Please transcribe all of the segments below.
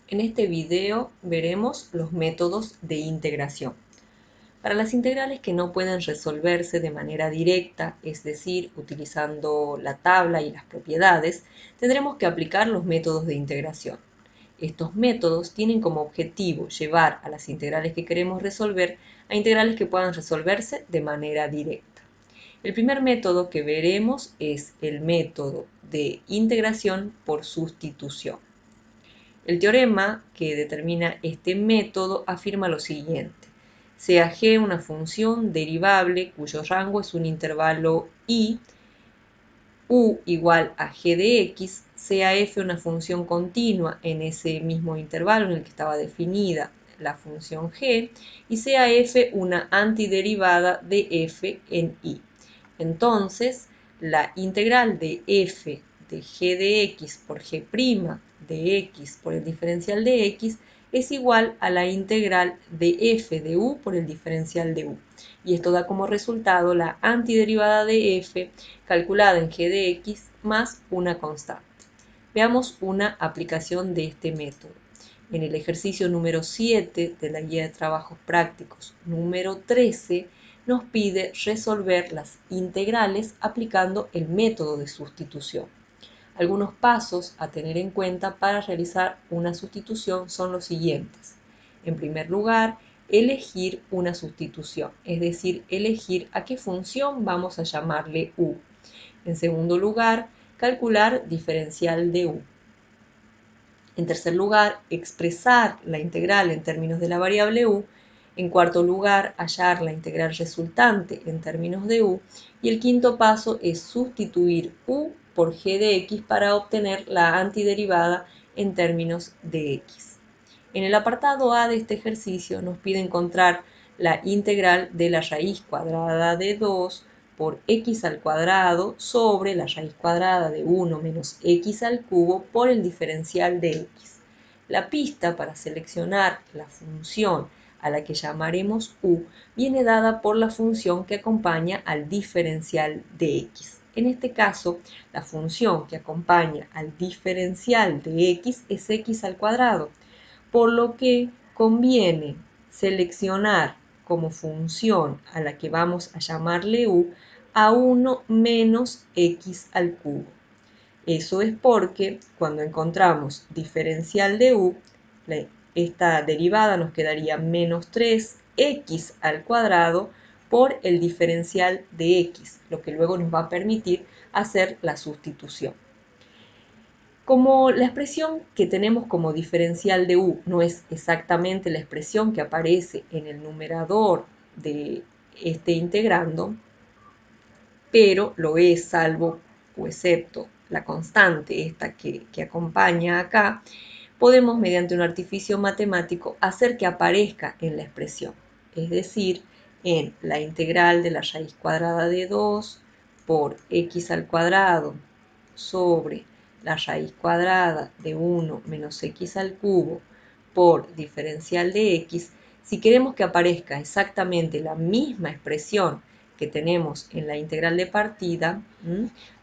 En este video veremos los métodos de integración. Para las integrales que no pueden resolverse de manera directa, es decir, utilizando la tabla y las propiedades, tendremos que aplicar los métodos de integración. Estos métodos tienen como objetivo llevar a las integrales que queremos resolver a integrales que puedan resolverse de manera directa. El primer método que veremos es el método de integración por sustitución. El teorema que determina este método afirma lo siguiente: sea g una función derivable cuyo rango es un intervalo i, u igual a g de x, sea f una función continua en ese mismo intervalo en el que estaba definida la función g, y sea f una antiderivada de f en i. Entonces, la integral de f de g de x por g' de x por el diferencial de x es igual a la integral de f de u por el diferencial de u. Y esto da como resultado la antiderivada de f calculada en g de x más una constante. Veamos una aplicación de este método. En el ejercicio número 7 de la guía de trabajos prácticos número 13, nos pide resolver las integrales aplicando el método de sustitución. Algunos pasos a tener en cuenta para realizar una sustitución son los siguientes. En primer lugar, elegir una sustitución, es decir, elegir a qué función vamos a llamarle u. En segundo lugar, calcular diferencial de u. En tercer lugar, expresar la integral en términos de la variable u. En cuarto lugar, hallar la integral resultante en términos de u. Y el quinto paso es sustituir u por g de x para obtener la antiderivada en términos de x. En el apartado A de este ejercicio nos pide encontrar la integral de la raíz cuadrada de 2 por x al cuadrado sobre la raíz cuadrada de 1 menos x al cubo por el diferencial de x. La pista para seleccionar la función a la que llamaremos u viene dada por la función que acompaña al diferencial de x. En este caso, la función que acompaña al diferencial de x es x al cuadrado, por lo que conviene seleccionar como función a la que vamos a llamarle u a 1 menos x al cubo. Eso es porque cuando encontramos diferencial de u, esta derivada nos quedaría menos 3x al cuadrado por el diferencial de x, lo que luego nos va a permitir hacer la sustitución. Como la expresión que tenemos como diferencial de u no es exactamente la expresión que aparece en el numerador de este integrando, pero lo es salvo o excepto la constante esta que acompaña acá, podemos mediante un artificio matemático hacer que aparezca en la expresión, es decir, en la integral de la raíz cuadrada de 2 por x al cuadrado sobre la raíz cuadrada de 1 menos x al cubo por diferencial de x. Si queremos que aparezca exactamente la misma expresión que tenemos en la integral de partida,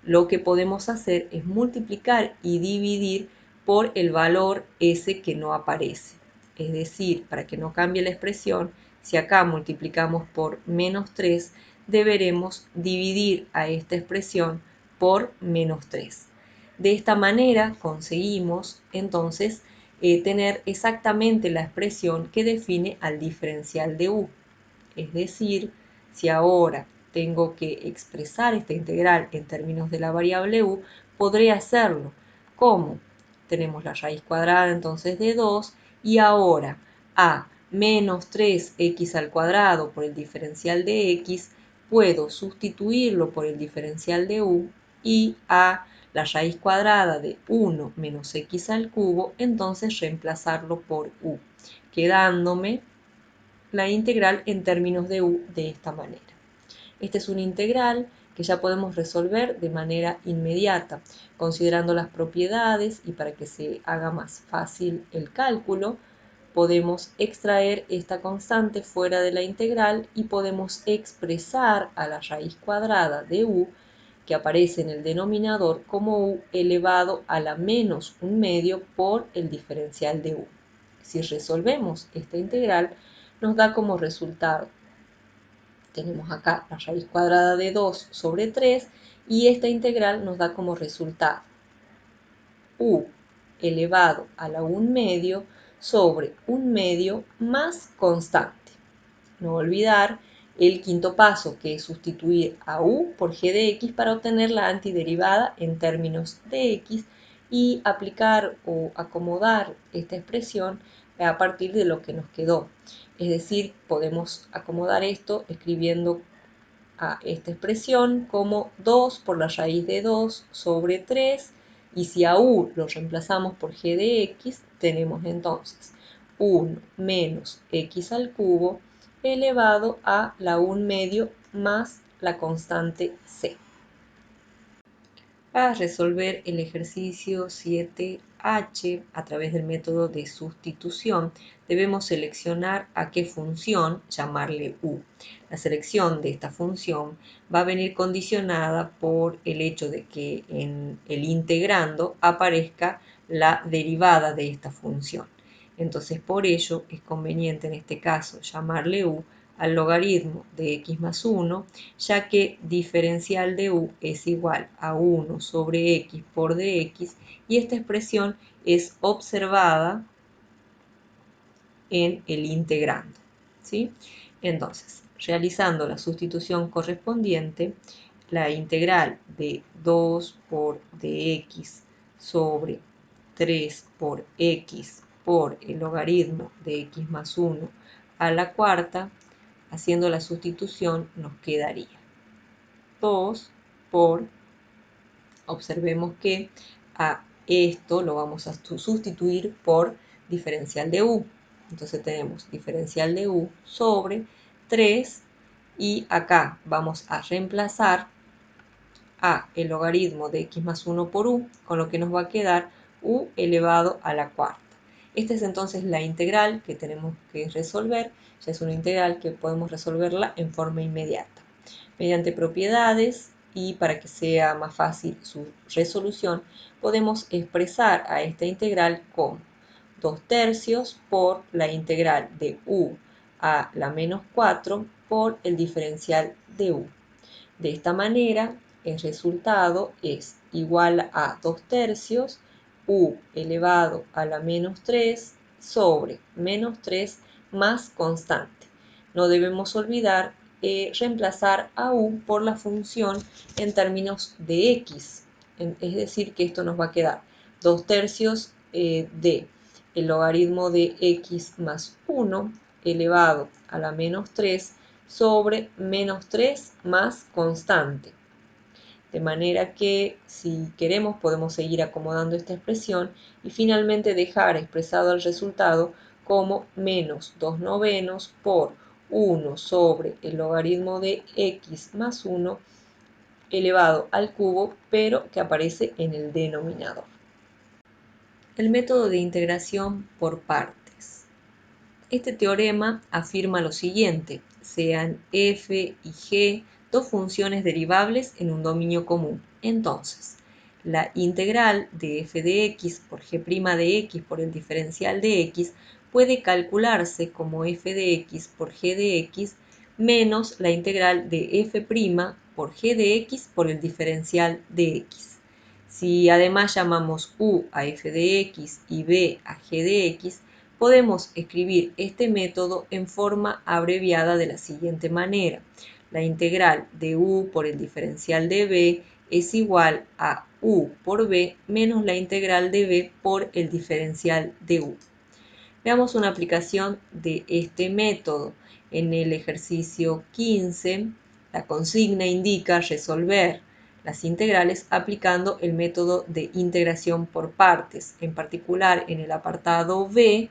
lo que podemos hacer es multiplicar y dividir por el valor ese que no aparece. Es decir, para que no cambie la expresión, si acá multiplicamos por menos 3, deberemos dividir a esta expresión por menos 3. De esta manera conseguimos entonces tener exactamente la expresión que define al diferencial de u. Es decir, si ahora tengo que expresar esta integral en términos de la variable u, podré hacerlo. ¿Cómo? Tenemos la raíz cuadrada entonces de 2 y ahora a menos 3x al cuadrado por el diferencial de x, puedo sustituirlo por el diferencial de u y a la raíz cuadrada de 1 menos x al cubo, entonces reemplazarlo por u, quedándome la integral en términos de u de esta manera. Esta es una integral que ya podemos resolver de manera inmediata, considerando las propiedades y para que se haga más fácil el cálculo, podemos extraer esta constante fuera de la integral y podemos expresar a la raíz cuadrada de u que aparece en el denominador como u elevado a la menos 1/2 por el diferencial de u. Si resolvemos esta integral, nos da como resultado, tenemos acá la raíz cuadrada de 2 sobre 3 y esta integral nos da como resultado u elevado a la 1/2 sobre 1/2 más constante. No olvidar el quinto paso, que es sustituir a u por g de x para obtener la antiderivada en términos de x y aplicar o acomodar esta expresión a partir de lo que nos quedó. Es decir, podemos acomodar esto escribiendo a esta expresión como 2 por la raíz de 2 sobre 3, y si a u lo reemplazamos por g de x, tenemos entonces 1 menos x al cubo elevado a la 1/2 más la constante c. Para resolver el ejercicio 7H a través del método de sustitución, debemos seleccionar a qué función llamarle u. La selección de esta función va a venir condicionada por el hecho de que en el integrando aparezca la derivada de esta función. Entonces, por ello es conveniente en este caso llamarle u al logaritmo de x más 1, ya que diferencial de u es igual a 1 sobre x por dx, y esta expresión es observada en el integrando, ¿sí? Entonces, realizando la sustitución correspondiente, la integral de 2 por dx sobre 3 por x por el logaritmo de x más 1 a la cuarta, haciendo la sustitución nos quedaría 2 por, observemos que a esto lo vamos a sustituir por diferencial de u. Entonces tenemos diferencial de u sobre 3 y acá vamos a reemplazar a el logaritmo de x más 1 por u, con lo que nos va a quedar u elevado a la cuarta. Esta es entonces la integral que tenemos que resolver. Ya es una integral que podemos resolverla en forma inmediata. Mediante propiedades y para que sea más fácil su resolución, podemos expresar a esta integral como 2/3 por la integral de u a la menos 4 por el diferencial de u. De esta manera, el resultado es igual a 2/3 u elevado a la menos 3 sobre menos 3 más constante. No debemos olvidar reemplazar a u por la función en términos de x. Es decir, que esto nos va a quedar 2/3 de el logaritmo de x más 1 elevado a la menos 3 sobre menos 3 más constante. De manera que si queremos podemos seguir acomodando esta expresión y finalmente dejar expresado el resultado como menos 2/9 por 1 sobre el logaritmo de x más 1 elevado al cubo, pero que aparece en el denominador. El método de integración por partes. Este teorema afirma lo siguiente: sean f y g dos funciones derivables en un dominio común. Entonces, la integral de f de x por g' de x por el diferencial de x puede calcularse como f de x por g de x menos la integral de f' por g de x por el diferencial de x. Si además llamamos u a f de x y b a g de x, podemos escribir este método en forma abreviada de la siguiente manera. La integral de u por el diferencial de b es igual a u por b menos la integral de b por el diferencial de u. Veamos una aplicación de este método. En el ejercicio 15, la consigna indica resolver las integrales aplicando el método de integración por partes. En particular, en el apartado B,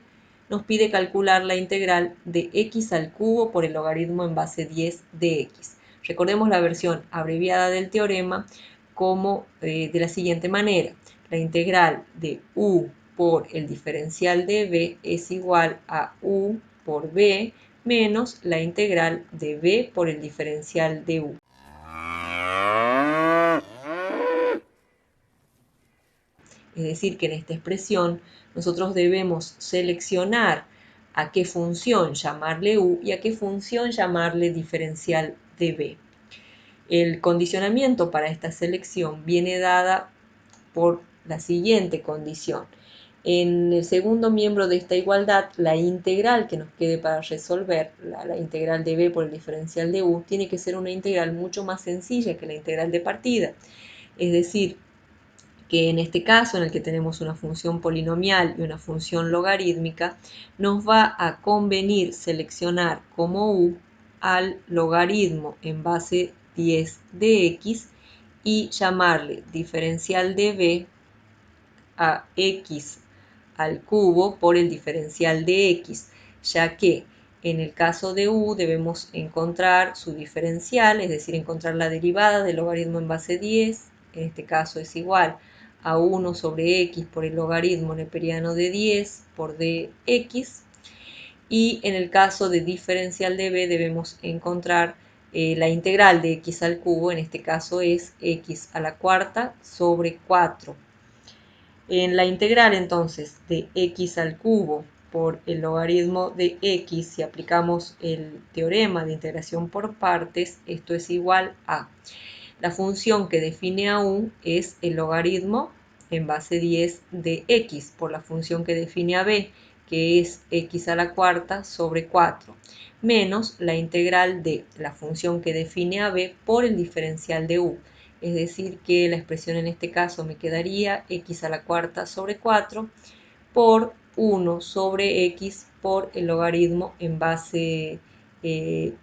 nos pide calcular la integral de x al cubo por el logaritmo en base 10 de x. Recordemos la versión abreviada del teorema como de la siguiente manera. La integral de u por el diferencial de b es igual a u por b menos la integral de b por el diferencial de u. Es decir, que en esta expresión nosotros debemos seleccionar a qué función llamarle u y a qué función llamarle diferencial de b. El condicionamiento para esta selección viene dada por la siguiente condición. En el segundo miembro de esta igualdad, la integral que nos quede para resolver, la integral de b por el diferencial de u, tiene que ser una integral mucho más sencilla que la integral de partida. Es decir, que en este caso, en el que tenemos una función polinomial y una función logarítmica, nos va a convenir seleccionar como u al logaritmo en base 10 de x y llamarle diferencial de b a x al cubo por el diferencial de x, ya que en el caso de u debemos encontrar su diferencial, es decir, encontrar la derivada del logaritmo en base 10, en este caso es igual a 1 sobre x por el logaritmo neperiano de 10 por dx, y en el caso de diferencial de b debemos encontrar la integral de x al cubo, en este caso es x a la cuarta sobre 4. En la integral entonces de x al cubo por el logaritmo de x, si aplicamos el teorema de integración por partes, esto es igual a la función que define a u es el logaritmo en base 10 de x por la función que define a b, que es x a la cuarta sobre 4, menos la integral de la función que define a b por el diferencial de u. Es decir, que la expresión en este caso me quedaría x a la cuarta sobre 4 por 1 sobre x por el logaritmo en base e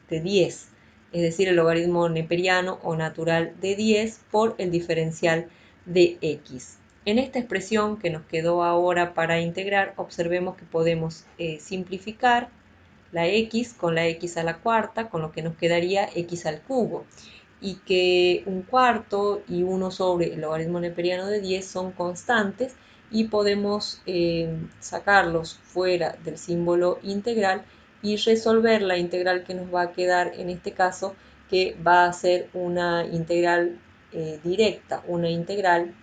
de 10, es decir, el logaritmo neperiano o natural de 10 por el diferencial de x. En esta expresión que nos quedó ahora para integrar, observemos que podemos simplificar la x con la x a la cuarta, con lo que nos quedaría x al cubo, y que un cuarto y 1 sobre el logaritmo neperiano de 10 son constantes y podemos sacarlos fuera del símbolo integral y resolver la integral que nos va a quedar en este caso, que va a ser una integral directa, una integral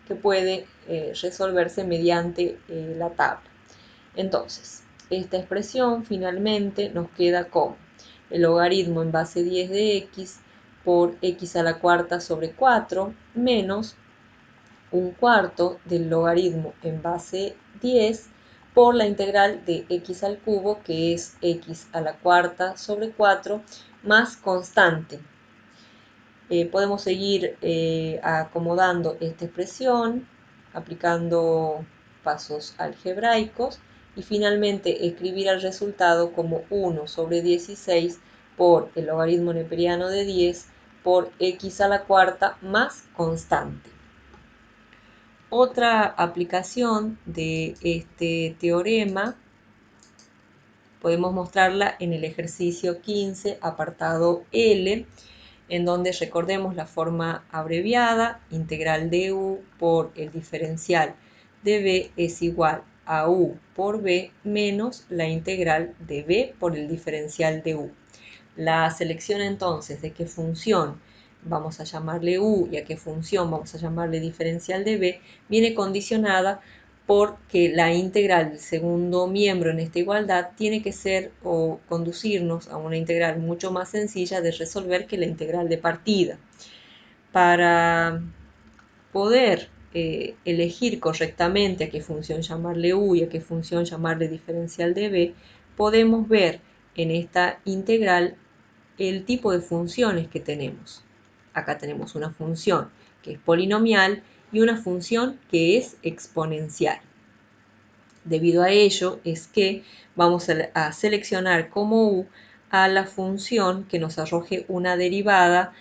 que puede resolverse mediante la tabla. Entonces, esta expresión finalmente nos queda como el logaritmo en base 10 de x por x a la cuarta sobre 4 menos un cuarto del logaritmo en base 10 por la integral de x al cubo, que es x a la cuarta sobre 4 más constante. Podemos seguir acomodando esta expresión, aplicando pasos algebraicos y finalmente escribir el resultado como 1 sobre 16 por el logaritmo neperiano de 10 por x a la cuarta más constante. Otra aplicación de este teorema podemos mostrarla en el ejercicio 15, apartado L, en donde recordemos la forma abreviada, integral de u por el diferencial de b es igual a u por b menos la integral de b por el diferencial de u. La selección entonces de qué función vamos a llamarle u y a qué función vamos a llamarle diferencial de b viene condicionada porque la integral del segundo miembro en esta igualdad tiene que ser o conducirnos a una integral mucho más sencilla de resolver que la integral de partida. Para poder elegir correctamente a qué función llamarle u y a qué función llamarle diferencial de b, podemos ver en esta integral el tipo de funciones que tenemos. Acá tenemos una función que es polinomial y una función que es exponencial. Debido a ello es que vamos a seleccionar como u a la función que nos arroje una derivada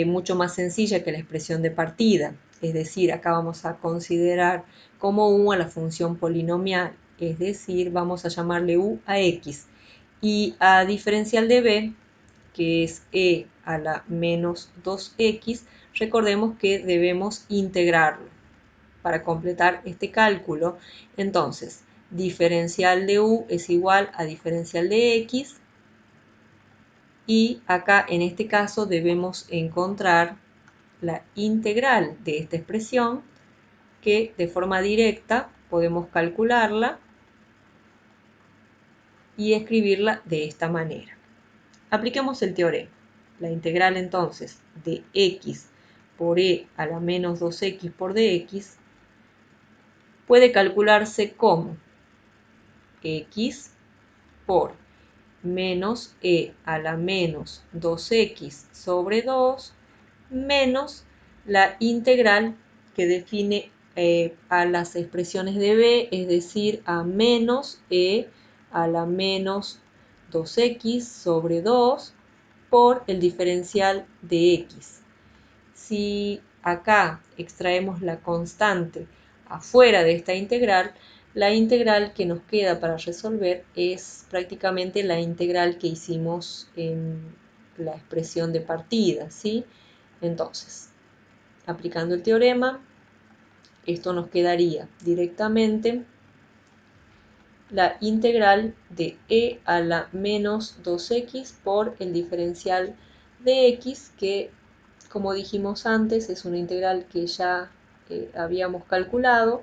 mucho más sencilla que la expresión de partida. Es decir, acá vamos a considerar como u a la función polinomial, es decir, vamos a llamarle u a x. Y a diferencial de b, que es e a la menos 2x, recordemos que debemos integrarlo para completar este cálculo. Entonces, diferencial de u es igual a diferencial de x, y acá en este caso debemos encontrar la integral de esta expresión, que de forma directa podemos calcularla y escribirla de esta manera. Apliquemos el teorema. La integral entonces de x por e a la menos 2x por dx puede calcularse como x por menos e a la menos 2x sobre 2 menos la integral que define a las expresiones de b, es decir, a menos e a la menos 2x sobre 2 por el diferencial de x. Si acá extraemos la constante afuera de esta integral, la integral que nos queda para resolver es prácticamente la integral que hicimos en la expresión de partida, ¿sí? Entonces, aplicando el teorema, esto nos quedaría directamente la integral de e a la menos 2x por el diferencial de x, que como dijimos antes es una integral que ya habíamos calculado,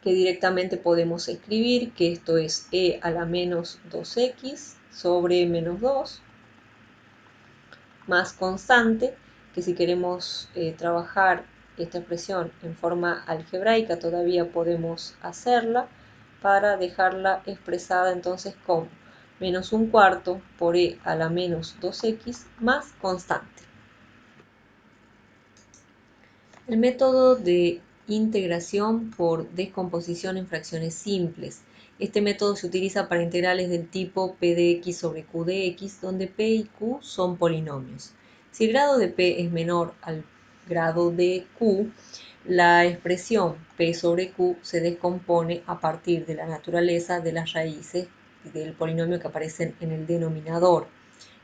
que directamente podemos escribir que esto es e a la menos 2x sobre menos 2 más constante, que si queremos trabajar esta expresión en forma algebraica todavía podemos hacerla para dejarla expresada entonces como menos un cuarto por e a la menos 2x más constante. El método de integración por descomposición en fracciones simples. Este método se utiliza para integrales del tipo p de x sobre q de x, donde p y q son polinomios. Si el grado de p es menor al grado de q, la expresión p sobre q se descompone a partir de la naturaleza de las raíces del polinomio que aparecen en el denominador.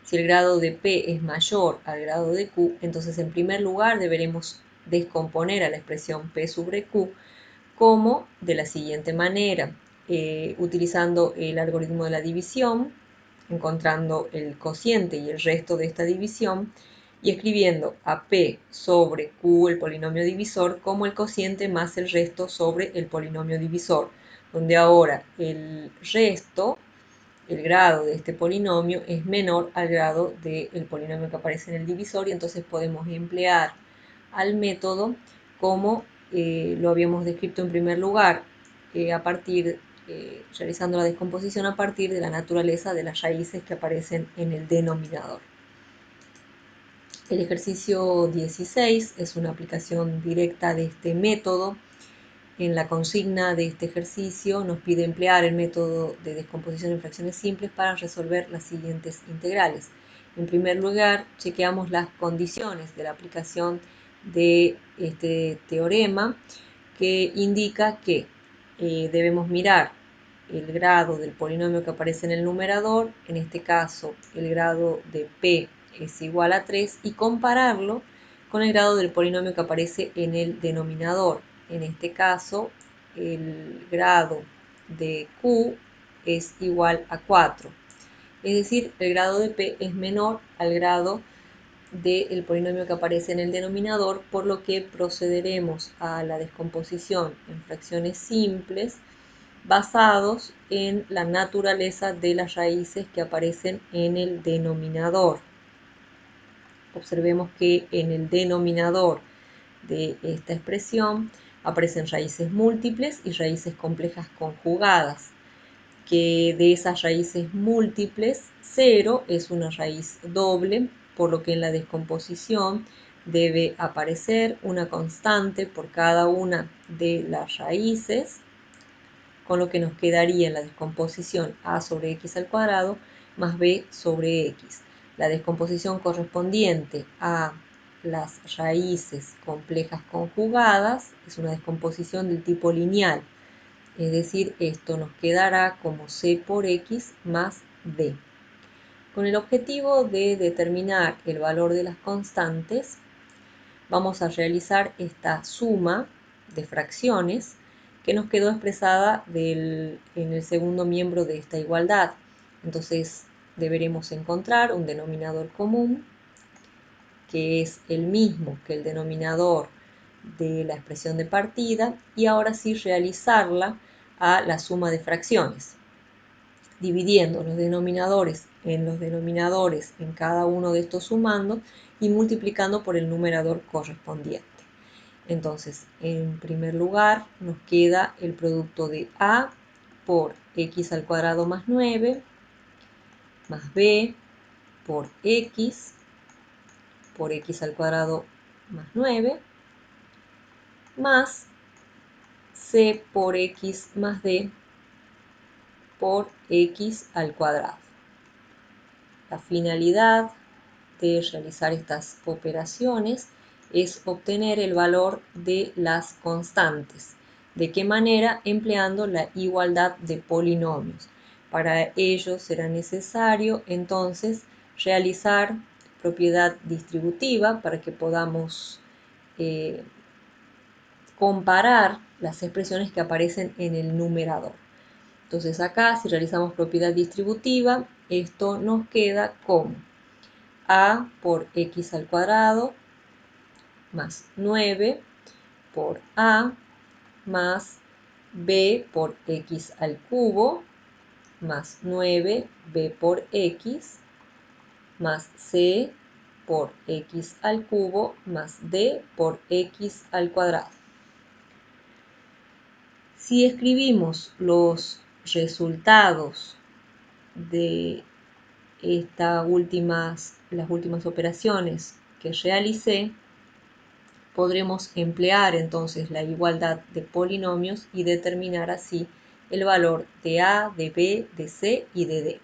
Si el grado de p es mayor al grado de q, entonces en primer lugar deberemos descomponer a la expresión p sobre q como de la siguiente manera, utilizando el algoritmo de la división, encontrando el cociente y el resto de esta división y escribiendo a p sobre q, el polinomio divisor, como el cociente más el resto sobre el polinomio divisor, donde ahora el resto, el grado de este polinomio, es menor al grado del polinomio que aparece en el divisor, y entonces podemos emplear al método como lo habíamos descrito en primer lugar, realizando la descomposición a partir de la naturaleza de las raíces que aparecen en el denominador. El ejercicio 16 es una aplicación directa de este método. En la consigna de este ejercicio nos pide emplear el método de descomposición en fracciones simples para resolver las siguientes integrales. En primer lugar, chequeamos las condiciones de la aplicación de este teorema, que indica que debemos mirar el grado del polinomio que aparece en el numerador, en este caso el grado de p es igual a 3, y compararlo con el grado del polinomio que aparece en el denominador. En este caso, el grado de q es igual a 4. Es decir, el grado de p es menor al grado del polinomio que aparece en el denominador, por lo que procederemos a la descomposición en fracciones simples basados en la naturaleza de las raíces que aparecen en el denominador. Observemos que en el denominador de esta expresión aparecen raíces múltiples y raíces complejas conjugadas, que de esas raíces múltiples, 0 es una raíz doble, por lo que en la descomposición debe aparecer una constante por cada una de las raíces, con lo que nos quedaría en la descomposición a sobre x al cuadrado más b sobre x. La descomposición correspondiente a las raíces complejas conjugadas es una descomposición del tipo lineal, es decir, esto nos quedará como c por x más b. Con el objetivo de determinar el valor de las constantes, vamos a realizar esta suma de fracciones que nos quedó expresada en el segundo miembro de esta igualdad. Entonces deberemos encontrar un denominador común que es el mismo que el denominador de la expresión de partida, y ahora sí realizarla a la suma de fracciones, dividiendo los denominadores en cada uno de estos sumandos y multiplicando por el numerador correspondiente. Entonces, en primer lugar, nos queda el producto de a por x al cuadrado más 9, más b por x al cuadrado más 9, más c por x más d por x al cuadrado. La finalidad de realizar estas operaciones es obtener el valor de las constantes. ¿De qué manera? Empleando la igualdad de polinomios. Para ello será necesario entonces realizar propiedad distributiva para que podamos comparar las expresiones que aparecen en el numerador. Entonces acá, si realizamos propiedad distributiva, esto nos queda como a por x al cuadrado más 9 por a más b por x al cubo más 9b por x más c por x al cubo más d por x al cuadrado. Si escribimos los resultados de las últimas operaciones que realicé, podremos emplear entonces la igualdad de polinomios y determinar así el valor de a, de b, de c y de d.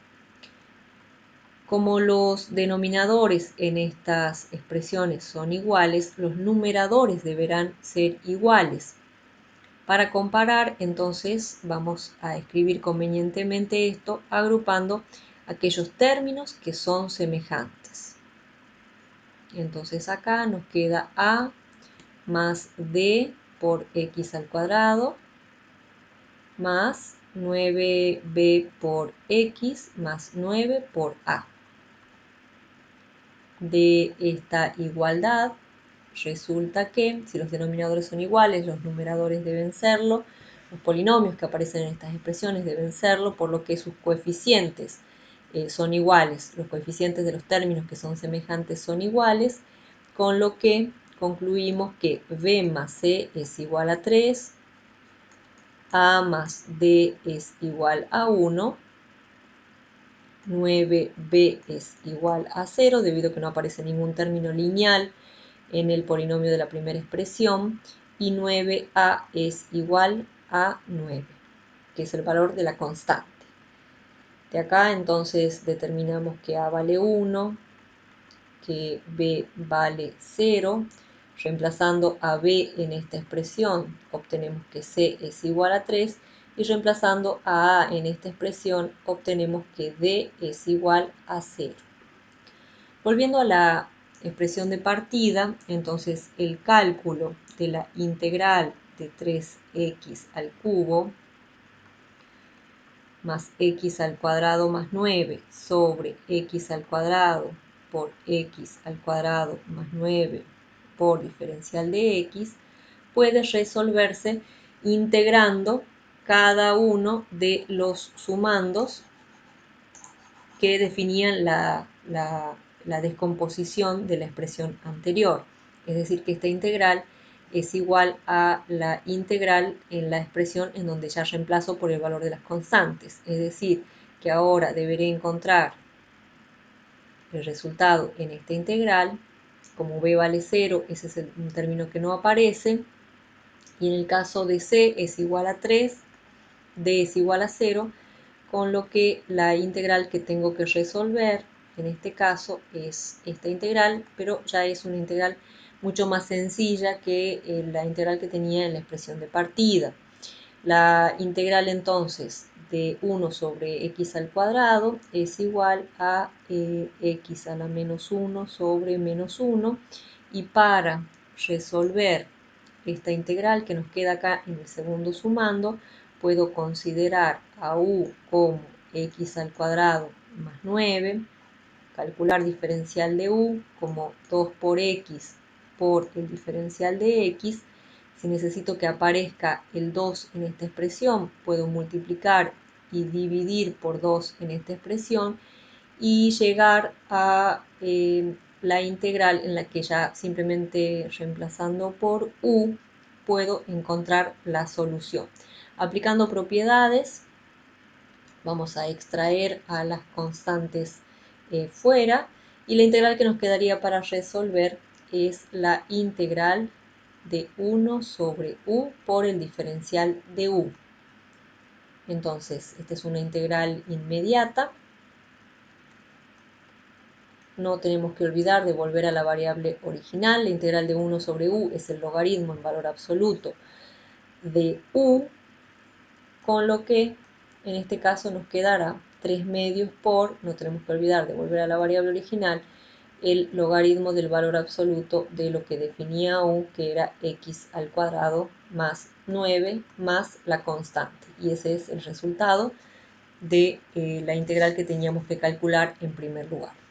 Como los denominadores en estas expresiones son iguales, los numeradores deberán ser iguales. Para comparar, entonces, vamos a escribir convenientemente esto agrupando aquellos términos que son semejantes. Entonces acá nos queda a más d por x al cuadrado más 9b por x más 9 por a. De esta igualdad resulta que si los denominadores son iguales, los numeradores deben serlo, los polinomios que aparecen en estas expresiones deben serlo, por lo que sus coeficientes son iguales, los coeficientes de los términos que son semejantes son iguales, con lo que concluimos que b más c es igual a 3, a más d es igual a 1, 9b es igual a 0, debido a que no aparece ningún término lineal en el polinomio de la primera expresión, y 9a es igual a 9, que es el valor de la constante. De acá entonces determinamos que a vale 1, que b vale 0. Reemplazando a b en esta expresión obtenemos que c es igual a 3, y reemplazando a a en esta expresión obtenemos que d es igual a 0. Volviendo a la expresión de partida, entonces el cálculo de la integral de 3x al cubo más x al cuadrado más 9 sobre x al cuadrado por x al cuadrado más 9 por diferencial de x puede resolverse integrando cada uno de los sumandos que definían la descomposición de la expresión anterior. Es decir, que esta integral es igual a la integral en la expresión en donde ya reemplazo por el valor de las constantes. Es decir, que ahora deberé encontrar el resultado en esta integral. Como b vale 0, ese es un término que no aparece. Y en el caso de c es igual a 3, d es igual a 0, con lo que la integral que tengo que resolver en este caso es esta integral, pero ya es una integral mucho más sencilla que la integral que tenía en la expresión de partida. La integral entonces de 1 sobre x al cuadrado es igual a x a la menos 1 sobre menos 1, y para resolver esta integral que nos queda acá en el segundo sumando, puedo considerar a u como x al cuadrado más 9, calcular diferencial de u como 2 por x por el diferencial de x. Si necesito que aparezca el 2 en esta expresión, puedo multiplicar y dividir por 2 en esta expresión y llegar a la integral en la que ya simplemente reemplazando por u puedo encontrar la solución. Aplicando propiedades, vamos a extraer a las constantes fuera y la integral que nos quedaría para resolver es la integral de 1 sobre u por el diferencial de u. Entonces, esta es una integral inmediata. No tenemos que olvidar de volver a la variable original. La integral de 1 sobre u es el logaritmo en valor absoluto de u, con lo que en este caso nos quedará 3 medios por, no tenemos que olvidar de volver a la variable original, el logaritmo del valor absoluto de lo que definía u, que era x al cuadrado más 9 más la constante. Y ese es el resultado de la integral que teníamos que calcular en primer lugar.